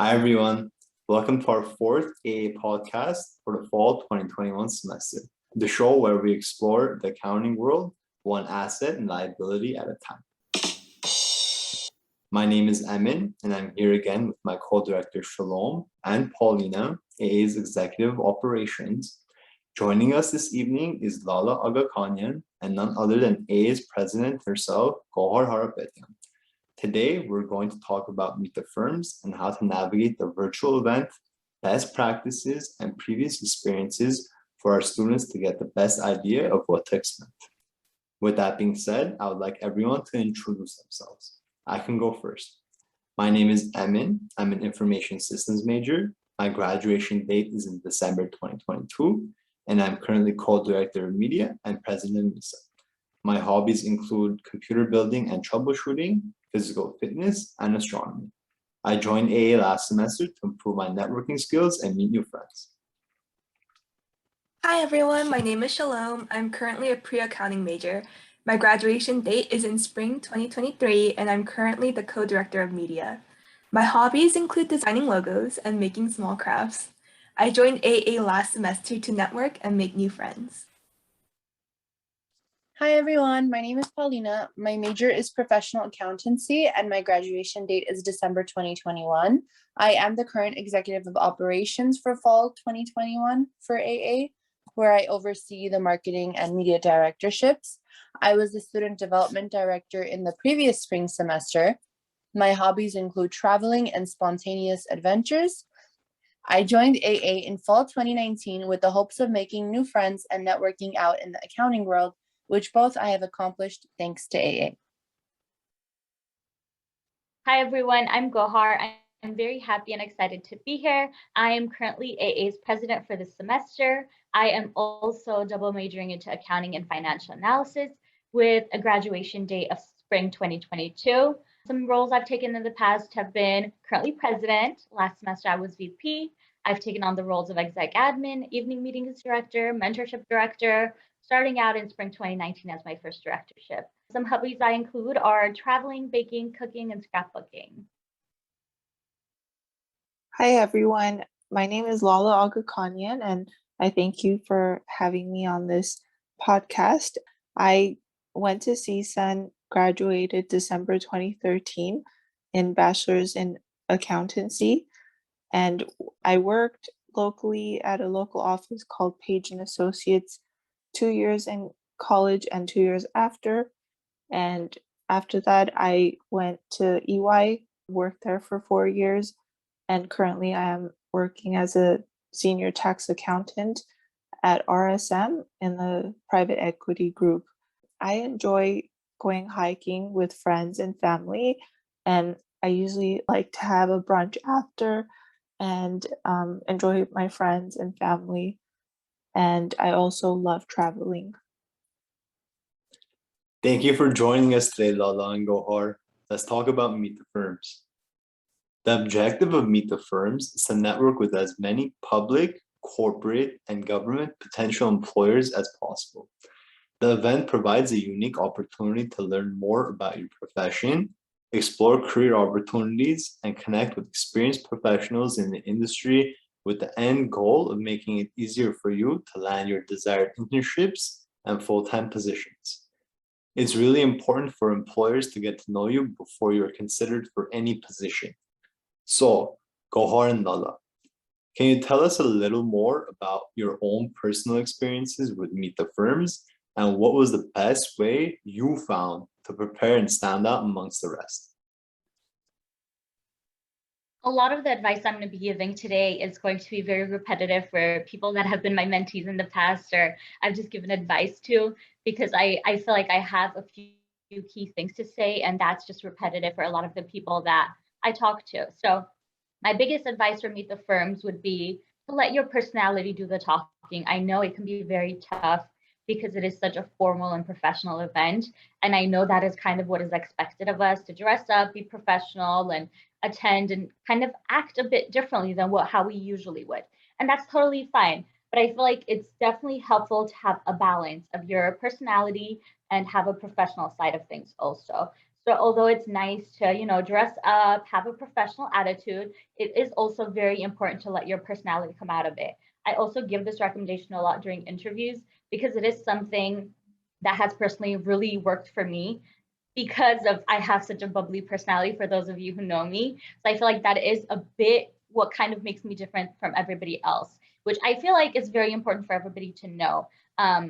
Hi, everyone. Welcome to our fourth AA podcast for the fall 2021 semester, the show where we explore the accounting world, one asset and liability at a time. My name is Emin, and I'm here again with my co-director Shalom and Paulina, AA's Executive Operations. Joining us this evening is Lala Agakanyan, and none other than AA's president herself, Gohar. Today, we're going to talk about MISA firms and how to navigate the virtual event, best practices, and previous experiences for our students to get the best idea of what to expect. With that being said, I would like everyone to introduce themselves. I can go first. My name is Emin. I'm an information systems major. My graduation date is in December 2022, and I'm currently co-director of media and president of MISA. My hobbies include computer building and troubleshooting, physical fitness, and astronomy. I joined AA last semester to improve my networking skills and meet new friends. Hi everyone, my name is Shalom. I'm currently a pre-accounting major. My graduation date is in spring 2023, and I'm currently the co-director of media. My hobbies include designing logos and making small crafts. I joined AA last semester to network and make new friends. Hi everyone, my name is Paulina. My major is professional accountancy and my graduation date is December 2021. I am the current executive of operations for fall 2021 for AA, where I oversee the marketing and media directorships. I was the student development director in the previous spring semester. My hobbies include traveling and spontaneous adventures. I joined AA in fall 2019 with the hopes of making new friends and networking out in the accounting world, which both I have accomplished thanks to AA. Hi everyone, I'm Gohar. I'm very happy and excited to be here. I am currently AA's president for this semester. I am also double majoring into accounting and financial analysis with a graduation date of spring 2022. Some roles I've taken in the past have been currently president. Last semester I was VP. I've taken on the roles of exec admin, evening meetings director, mentorship director, starting out in spring 2019 as my first directorship. Some hobbies I include are traveling, baking, cooking, and scrapbooking. Hi everyone, my name is Lala Agakanyan, and I thank you for having me on this podcast. I went to CSUN, graduated December 2013 in bachelor's in accountancy, and I worked locally at a local office called Page & Associates 2 years in college and 2 years after. And after that, I went to EY, worked there for 4 years, and currently I am working as a senior tax accountant at RSM in the private equity group. I enjoy going hiking with friends and family, and I usually like to have a brunch after and enjoy my friends and family. And I also love traveling. Thank you for joining us today, Lala and Gohar. Let's talk about MISA firms. The objective of MISA firms is to network with as many public, corporate, and government potential employers as possible. The event provides a unique opportunity to learn more about your profession, explore career opportunities, and connect with experienced professionals in the industry with the end goal of making it easier for you to land your desired internships and full-time positions. It's really important for employers to get to know you before you're considered for any position. So, Gohar and Lala, can you tell us a little more about your own personal experiences with MISA firms and what was the best way you found to prepare and stand out amongst the rest? A lot of the advice I'm going to be giving today is going to be very repetitive for people that have been my mentees in the past or I've just given advice to, because I feel like I have a few key things to say, and that's just repetitive for a lot of the people that I talk to. So my biggest advice for MISA firms would be to let your personality do the talking. I know it can be very tough because it is such a formal and professional event. And I know that is kind of what is expected of us, to dress up, be professional, and attend and kind of act a bit differently than how we usually would. And that's totally fine. But I feel like it's definitely helpful to have a balance of your personality and have a professional side of things also. So although it's nice to, dress up, have a professional attitude, it is also very important to let your personality come out of it. I also give this recommendation a lot during interviews because it is something that has personally really worked for me because of I have such a bubbly personality for those of you who know me. So I feel like that is a bit what kind of makes me different from everybody else, which I feel like is very important for everybody to know.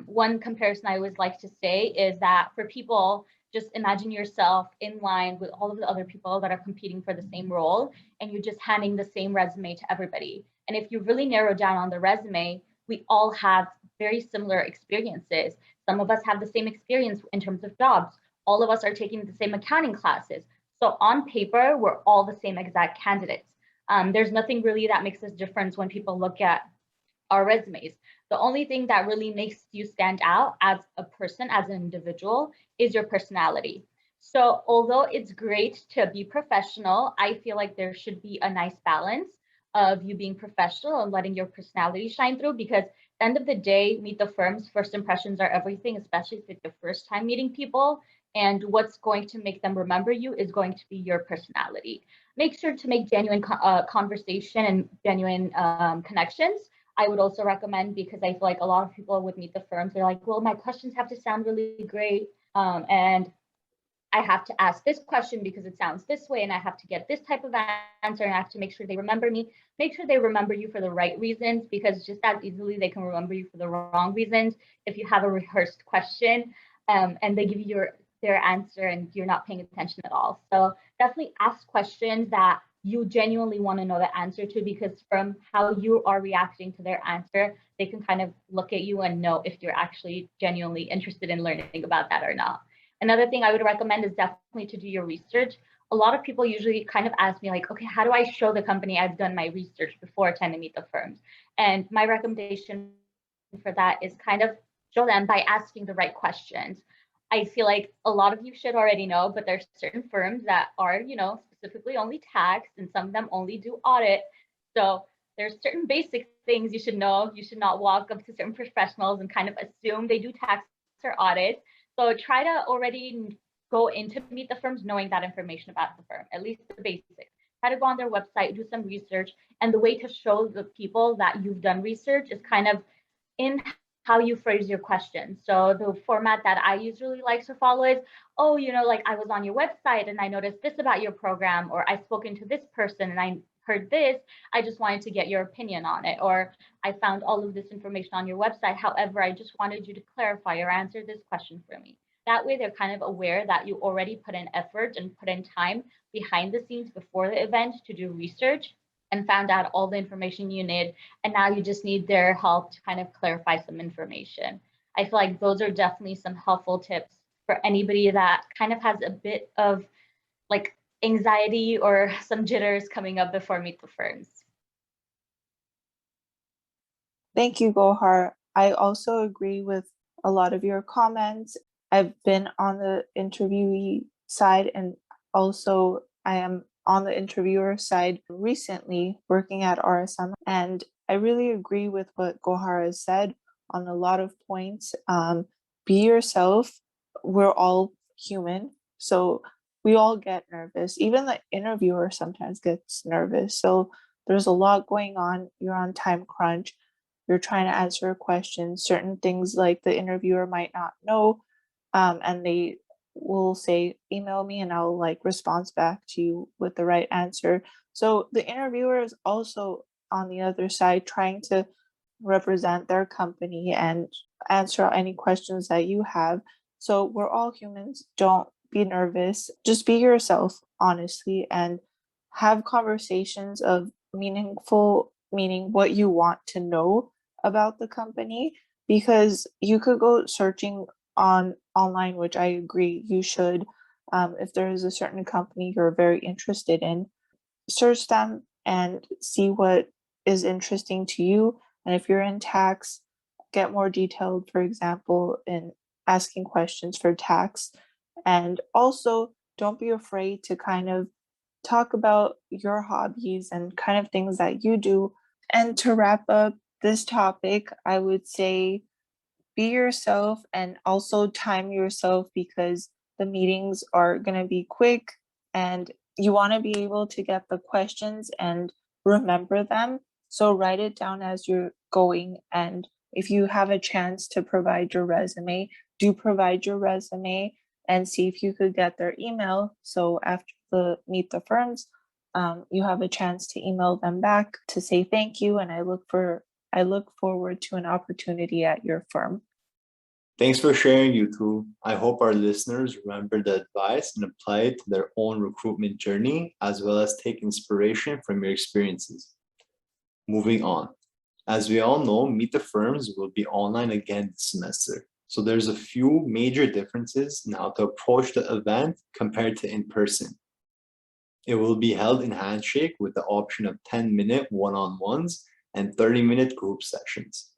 One comparison I always like to say is that for people, just imagine yourself in line with all of the other people that are competing for the same role, and you're just handing the same resume to everybody. And if you really narrow down on the resume, we all have very similar experiences. Some of us have the same experience in terms of jobs. All of us are taking the same accounting classes. So on paper, we're all the same exact candidates. There's nothing really that makes us different when people look at our resumes. The only thing that really makes you stand out as a person, as an individual, is your personality. So although it's great to be professional, I feel like there should be a nice balance of you being professional and letting your personality shine through, because at the end of the day, meet the firms, first impressions are everything, especially if it's the first time meeting people. And what's going to make them remember you is going to be your personality. Make sure to make genuine conversation and genuine connections. I would also recommend, because I feel like a lot of people would meet the firms, they're like, well, my questions have to sound really great. And I have to ask this question because it sounds this way, and I have to get this type of answer, and I have to make sure they remember me. Make sure they remember you for the right reasons, because just as easily they can remember you for the wrong reasons if you have a rehearsed question and they give you their answer and you're not paying attention at all. So definitely ask questions that you genuinely want to know the answer to, because from how you are reacting to their answer, they can kind of look at you and know if you're actually genuinely interested in learning about that or not. Another thing I would recommend is definitely to do your research. A lot of people usually kind of ask me like, okay, how do I show the company I've done my research before attending Meet the Firms? And my recommendation for that is kind of show them by asking the right questions. I feel like a lot of you should already know, but there's certain firms that are, specifically only tax, and some of them only do audit. So there's certain basic things you should know. You should not walk up to certain professionals and kind of assume they do tax or audit. So try to already go into Meet the Firms knowing that information about the firm, at least the basics. Try to go on their website, do some research. And the way to show the people that you've done research is kind of in how you phrase your questions. So the format that I usually like to follow is, oh, like I was on your website and I noticed this about your program, or I spoken to this person and I heard this. I just wanted to get your opinion on it. Or I found all of this information on your website. However, I just wanted you to clarify or answer this question for me. That way they're kind of aware that you already put in effort and put in time behind the scenes before the event to do research and found out all the information you need. And now you just need their help to kind of clarify some information. I feel like those are definitely some helpful tips for anybody that kind of has a bit of like anxiety or some jitters coming up before Meet the Firms. Thank you, Gohar. I also agree with a lot of your comments. I've been on the interviewee side, and also I am on the interviewer side recently working at RSM. And I really agree with what Gohar has said on a lot of points. Be yourself. We're all human. So we all get nervous. Even the interviewer sometimes gets nervous. So there's a lot going on. You're on time crunch. You're trying to answer a question. Certain things like the interviewer might not know, and they will say, email me and I'll respond back to you with the right answer. So the interviewer is also on the other side trying to represent their company and answer any questions that you have. So we're all humans. Don't be nervous. Just be yourself, honestly, and have conversations of meaningful, meaning what you want to know about the company, because you could go searching online, which I agree you should. If there is a certain company you're very interested in, search them and see what is interesting to you. And if you're in tax, get more detailed, for example, in asking questions for tax. And also, don't be afraid to kind of talk about your hobbies and kind of things that you do. And to wrap up this topic, I would say be yourself and also time yourself, because the meetings are going to be quick, and you want to be able to get the questions and remember them. So write it down as you're going. And if you have a chance to provide your resume, do provide your resume and see if you could get their email. So after the meet the firms, you have a chance to email them back to say thank you. And I look forward to an opportunity at your firm. Thanks for sharing, you two. I hope our listeners remember the advice and apply it to their own recruitment journey, as well as take inspiration from your experiences. Moving on. As we all know, Meet the Firms will be online again this semester. So there's a few major differences in how to approach the event compared to in person. It will be held in Handshake with the option of 10-minute one-on-ones and 30-minute group sessions.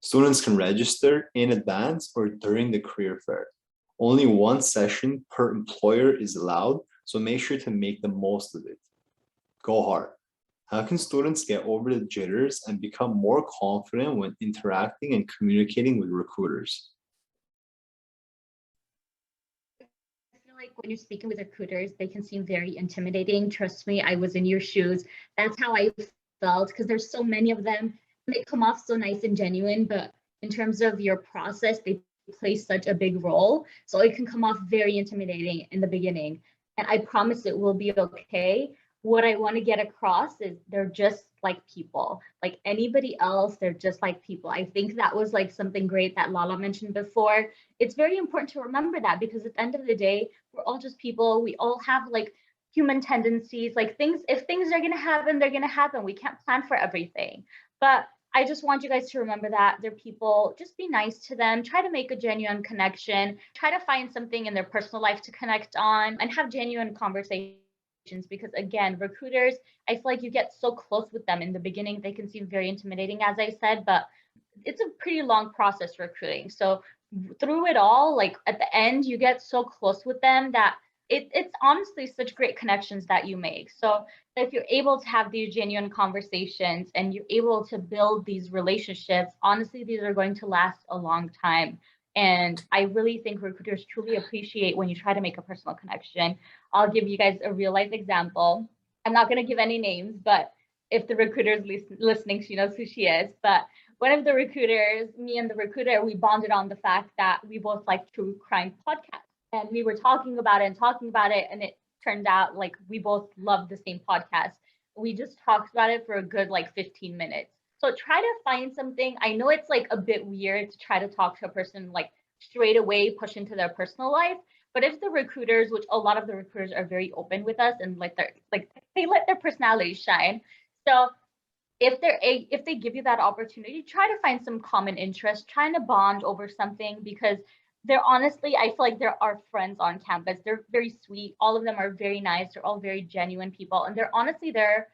Students can register in advance or during the career fair. Only one session per employer is allowed, so make sure to make the most of it. Gohar, how can students get over the jitters and become more confident when interacting and communicating with recruiters? I feel like when you're speaking with recruiters, they can seem very intimidating. Trust me, I was in your shoes. That's how I felt, because there's so many of them. They come off so nice and genuine, but in terms of your process, they play such a big role. So it can come off very intimidating in the beginning. And I promise it will be okay. What I want to get across is they're just like people. Like anybody else, they're just like people. I think that was like something great that Lala mentioned before. It's very important to remember that, because at the end of the day, we're all just people. We all have like human tendencies, like if things are going to happen, they're going to happen. We can't plan for everything. But I just want you guys to remember that they're people. Just be nice to them. Try to make a genuine connection. Try to find something in their personal life to connect on and have genuine conversations. Because again, recruiters, I feel like you get so close with them in the beginning. They can seem very intimidating, as I said, but it's a pretty long process recruiting. So through it all, like at the end, you get so close with them that it's honestly such great connections that you make. So if you're able to have these genuine conversations and you're able to build these relationships, honestly, these are going to last a long time. And I really think recruiters truly appreciate when you try to make a personal connection. I'll give you guys a real life example. I'm not going to give any names, but if the recruiter is listening, she knows who she is. But one of the recruiters, me and the recruiter, we bonded on the fact that we both like true crime podcasts. And we were talking about it, and it turned out like we both loved the same podcast. We just talked about it for a good like 15 minutes. So try to find something. I know it's like a bit weird to try to talk to a person like straight away, push into their personal life. But if the recruiters, which a lot of the recruiters are very open with us and they let their personality shine. So if they give you that opportunity, try to find some common interest, trying to bond over something, because they're honestly, I feel like there are friends on campus. They're very sweet. All of them are very nice. They're all very genuine people. And they're honestly there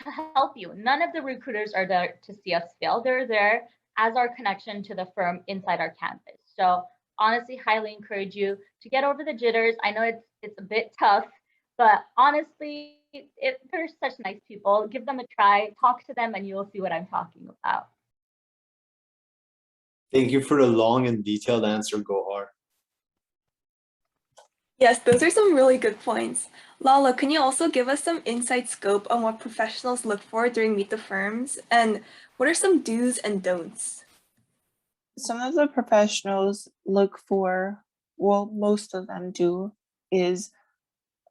to help you. None of the recruiters are there to see us fail. They're there as our connection to the firm inside our campus. So honestly, highly encourage you to get over the jitters. I know it's a bit tough, but honestly, they're such nice people. Give them a try, talk to them, and you'll see what I'm talking about. Thank you for the long and detailed answer, Gohar. Yes, those are some really good points. Lala, can you also give us some inside scope on what professionals look for during Meet the Firms? And what are some do's and don'ts? Some of the professionals look for, well, most of them do, is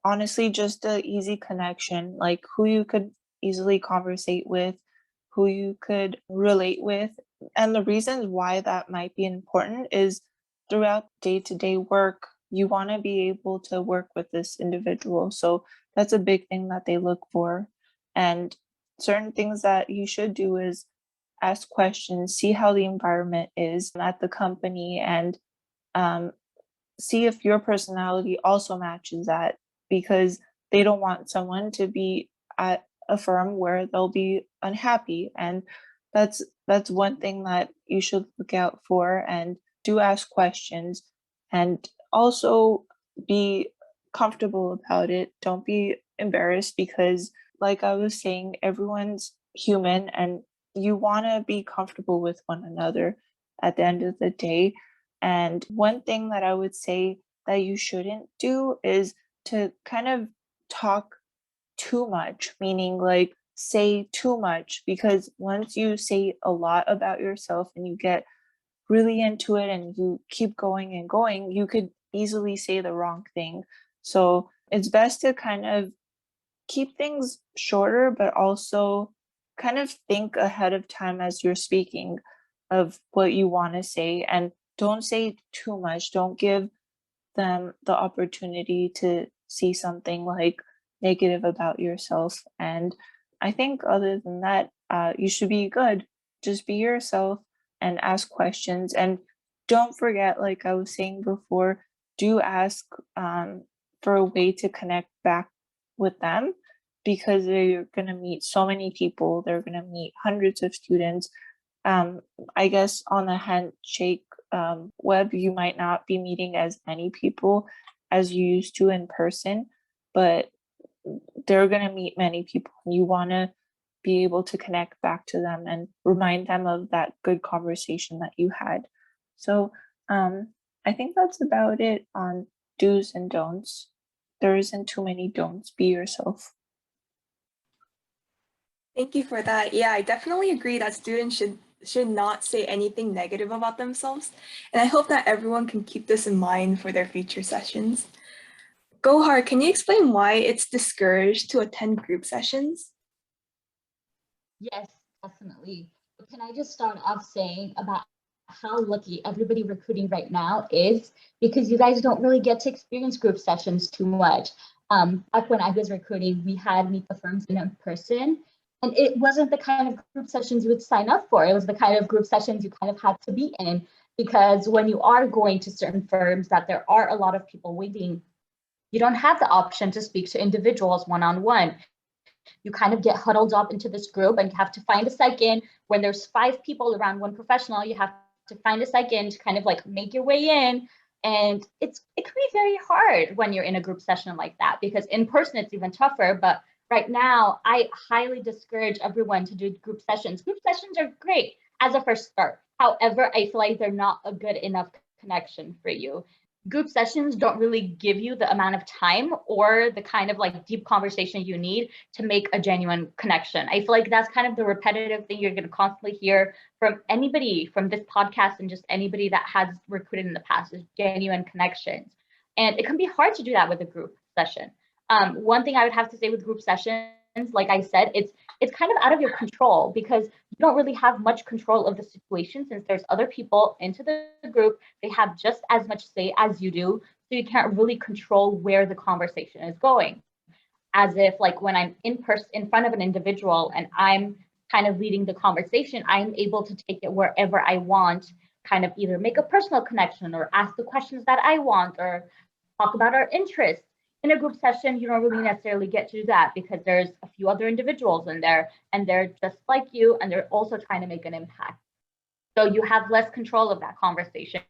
honestly just an easy connection, like who you could easily conversate with, who you could relate with. And the reasons why that might be important is throughout day-to-day work, you want to be able to work with this individual. So that's a big thing that they look for. And certain things that you should do is ask questions, see how the environment is at the company, and see if your personality also matches that, because they don't want someone to be at a firm where they'll be unhappy. And that's one thing that you should look out for. And do ask questions, and also be comfortable about it. Don't be embarrassed, because like I was saying, everyone's human and you want to be comfortable with one another at the end of the day. And one thing that I would say that you shouldn't do is to kind of talk too much, meaning like say too much, because once you say a lot about yourself and you get really into it and you keep going and going, you could easily say the wrong thing. So it's best to kind of keep things shorter, but also kind of think ahead of time as you're speaking of what you want to say, and don't say too much. Don't give them the opportunity to see something like negative about yourself. And I think other than that, you should be good. Just be yourself and ask questions. And don't forget, like I was saying before, do ask for a way to connect back with them, because they're going to meet so many people. They're going to meet hundreds of students. I guess on the Handshake web, you might not be meeting as many people as you used to in person, but they're going to meet many people. You want to be able to connect back to them and remind them of that good conversation that you had. So I think that's about it on do's and don'ts. There isn't too many don'ts. Be yourself. Thank you for that. Yeah, I definitely agree that students should not say anything negative about themselves. And I hope that everyone can keep this in mind for their future sessions. Gohar, can you explain why it's discouraged to attend group sessions? Yes, definitely. But can I just start off saying about how lucky everybody recruiting right now is, because you guys don't really get to experience group sessions too much. Back when I was recruiting, we had meet the firms in person, and it wasn't the kind of group sessions you would sign up for. It was the kind of group sessions you kind of had to be in, because when you are going to certain firms that there are a lot of people waiting, you don't have the option to speak to individuals one-on-one. You kind of get huddled up into this group and you have to find a second. When there's 5 people around one professional, you have to find a second to kind of like make your way in. And it can be very hard when you're in a group session like that, because in person it's even tougher. But right now, I highly discourage everyone to do group sessions. Group sessions are great as a first start. However, I feel like they're not a good enough connection for you. Group sessions don't really give you the amount of time or the kind of like deep conversation you need to make a genuine connection. I feel like that's kind of the repetitive thing you're going to constantly hear from anybody from this podcast and just anybody that has recruited in the past, is genuine connections. And it can be hard to do that with a group session. One thing I would have to say with group sessions, like I said, it's kind of out of your control, because you don't really have much control of the situation, since there's other people into the group. They have just as much say as you do, so you can't really control where the conversation is going. As if like when I'm in person in front of an individual and I'm kind of leading the conversation, I'm able to take it wherever I want, kind of either make a personal connection or ask the questions that I want or talk about our interests. In a group session, you don't really necessarily get to do that, because there's a few other individuals in there and they're just like you, and they're also trying to make an impact. So you have less control of that conversation,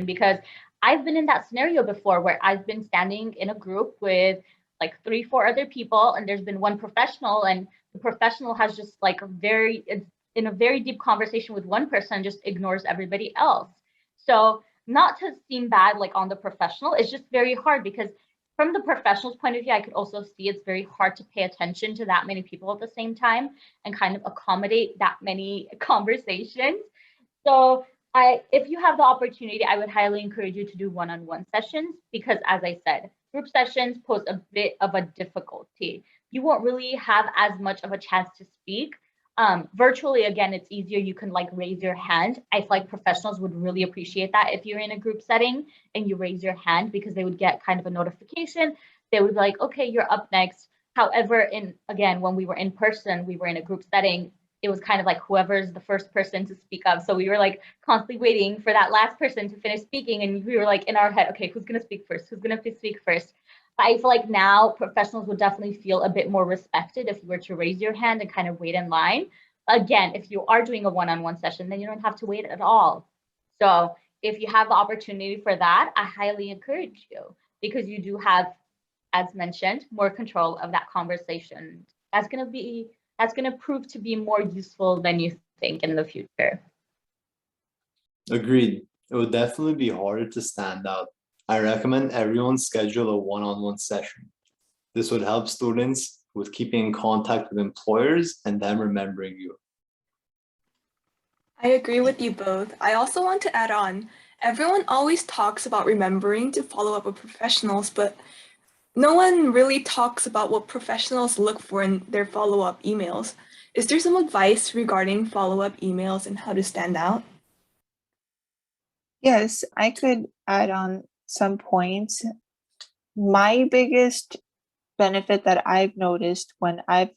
because I've been in that scenario before where I've been standing in a group with like 3-4 other people, and there's been one professional, and the professional has just like in a very deep conversation with one person, just ignores everybody else. So not to seem bad like on the professional, it's just very hard, because from the professional's point of view, I could also see it's very hard to pay attention to that many people at the same time and kind of accommodate that many conversations. So if you have the opportunity, I would highly encourage you to do one-on-one sessions, because as I said, group sessions pose a bit of a difficulty. You won't really have as much of a chance to speak. Virtually, again, it's easier. You can like raise your hand. I feel like professionals would really appreciate that if you're in a group setting and you raise your hand, because they would get kind of a notification. They would be like, okay, you're up next. However, when we were in person, we were in a group setting. It was kind of like whoever's the first person to speak up. So we were like constantly waiting for that last person to finish speaking. And we were like in our head, okay, who's going to speak first? Who's going to speak first? But I feel like now professionals would definitely feel a bit more respected if you were to raise your hand and kind of wait in line. Again, if you are doing a one-on-one session, then you don't have to wait at all. So if you have the opportunity for that, I highly encourage you, because you do have, as mentioned, more control of that conversation. That's going to prove to be more useful than you think in the future. Agreed. It would definitely be harder to stand out I recommend everyone schedule a one-on-one session. This would help students with keeping in contact with employers and them remembering you. I agree with you both. I also want to add on, everyone always talks about remembering to follow up with professionals, but no one really talks about what professionals look for in their follow-up emails. Is there some advice regarding follow-up emails and how to stand out? Yes, I could add on some points. My biggest benefit that I've noticed when I've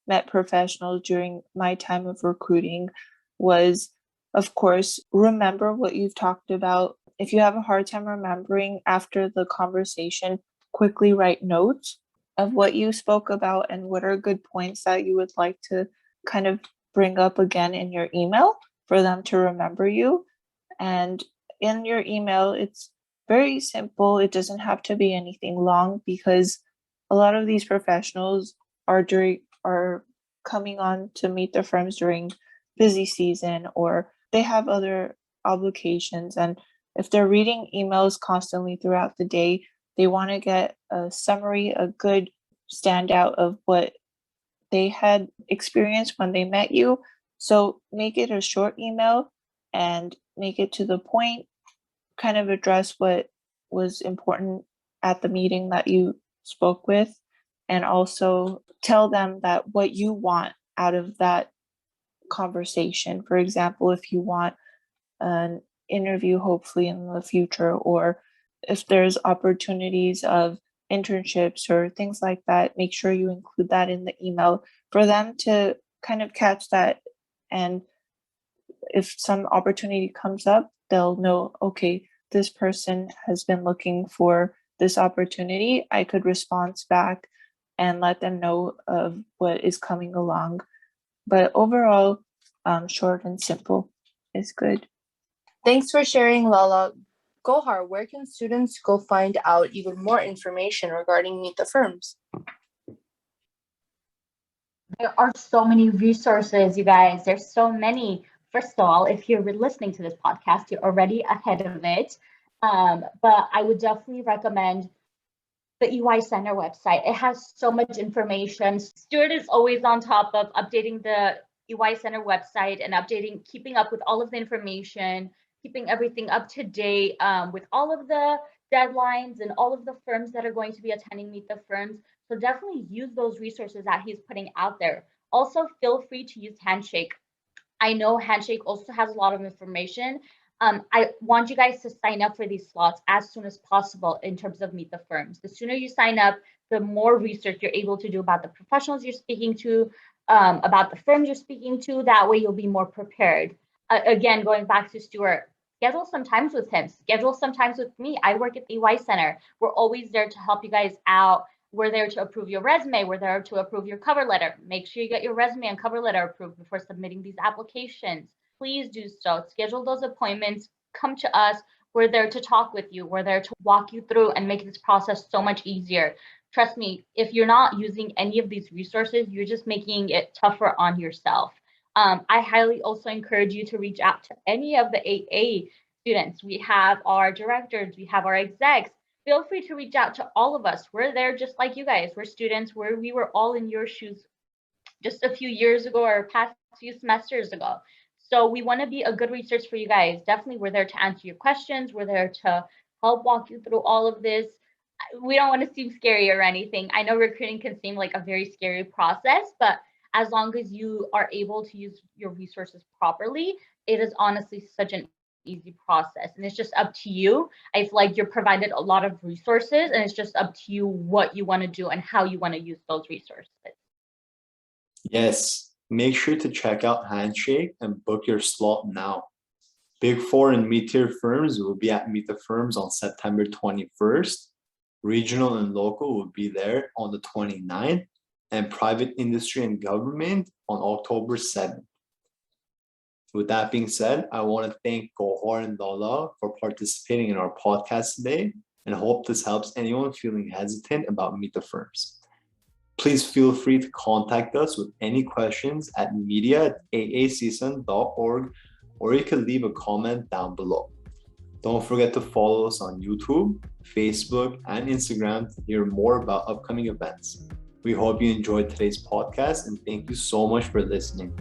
met professionals during my time of recruiting was, of course, remember what you've talked about. If you have a hard time remembering after the conversation, quickly write notes of what you spoke about and what are good points that you would like to kind of bring up again in your email for them to remember you. And in your email, it's very simple. It doesn't have to be anything long because a lot of these professionals are coming on to meet their firms during busy season, or they have other obligations. And if they're reading emails constantly throughout the day, they want to get a summary, a good standout of what they had experienced when they met you. So make it a short email and make it to the point, kind of address what was important at the meeting that you spoke with, and also tell them that what you want out of that conversation. For example, if you want an interview hopefully in the future, or if there's opportunities of internships or things like that, make sure you include that in the email for them to kind of catch that. And if some opportunity comes up, they'll know, okay, this person has been looking for this opportunity. I could respond back and let them know of what is coming along. But overall, short and simple is good. Thanks for sharing, Lala. Gohar, where can students go find out even more information regarding Meet the Firms? There are so many resources, you guys. There's so many. First of all, if you're listening to this podcast, you're already ahead of it. But I would definitely recommend the EY Center website. It has so much information. Stuart is always on top of updating the EY Center website and keeping up with all of the information, keeping everything up to date with all of the deadlines and all of the firms that are going to be attending Meet the Firms. So definitely use those resources that he's putting out there. Also, feel free to use Handshake. I know Handshake also has a lot of information. I want you guys to sign up for these slots as soon as possible in terms of Meet the Firms. The sooner you sign up, the more research you're able to do about the professionals you're speaking to, about the firms you're speaking to. That way you'll be more prepared. Again, going back to Stuart, schedule some times with him, schedule some times with me. I work at the EY Center. We're always there to help you guys out. We're there to approve your resume. We're there to approve your cover letter. Make sure you get your resume and cover letter approved before submitting these applications. Please do so. Schedule those appointments. Come to us. We're there to talk with you. We're there to walk you through and make this process so much easier. Trust me, if you're not using any of these resources, you're just making it tougher on yourself. I highly also encourage you to reach out to any of the AA students. We have our directors, we have our execs. Feel free to reach out to all of us. We're there just like you guys. We're students. We were all in your shoes just a few years ago or past few semesters ago. So we want to be a good resource for you guys. Definitely, we're there to answer your questions. We're there to help walk you through all of this. We don't want to seem scary or anything. I know recruiting can seem like a very scary process, but as long as you are able to use your resources properly, it is honestly such an easy process. And it's just up to you. I feel like you're provided a lot of resources, and it's just up to you what you want to do and how you want to use those resources. Yes, make sure to check out Handshake and book your slot now. Big Four and mid-tier firms will be at Meet the Firms on September 21st. Regional and local will be there on the 29th, and private industry and government on October 7th. With that being said, I want to thank Gohar and Lala for participating in our podcast today, and hope this helps anyone feeling hesitant about Meet the Firms. Please feel free to contact us with any questions at media@aacssun.org, or you can leave a comment down below. Don't forget to follow us on YouTube, Facebook, and Instagram to hear more about upcoming events. We hope you enjoyed today's podcast and thank you so much for listening.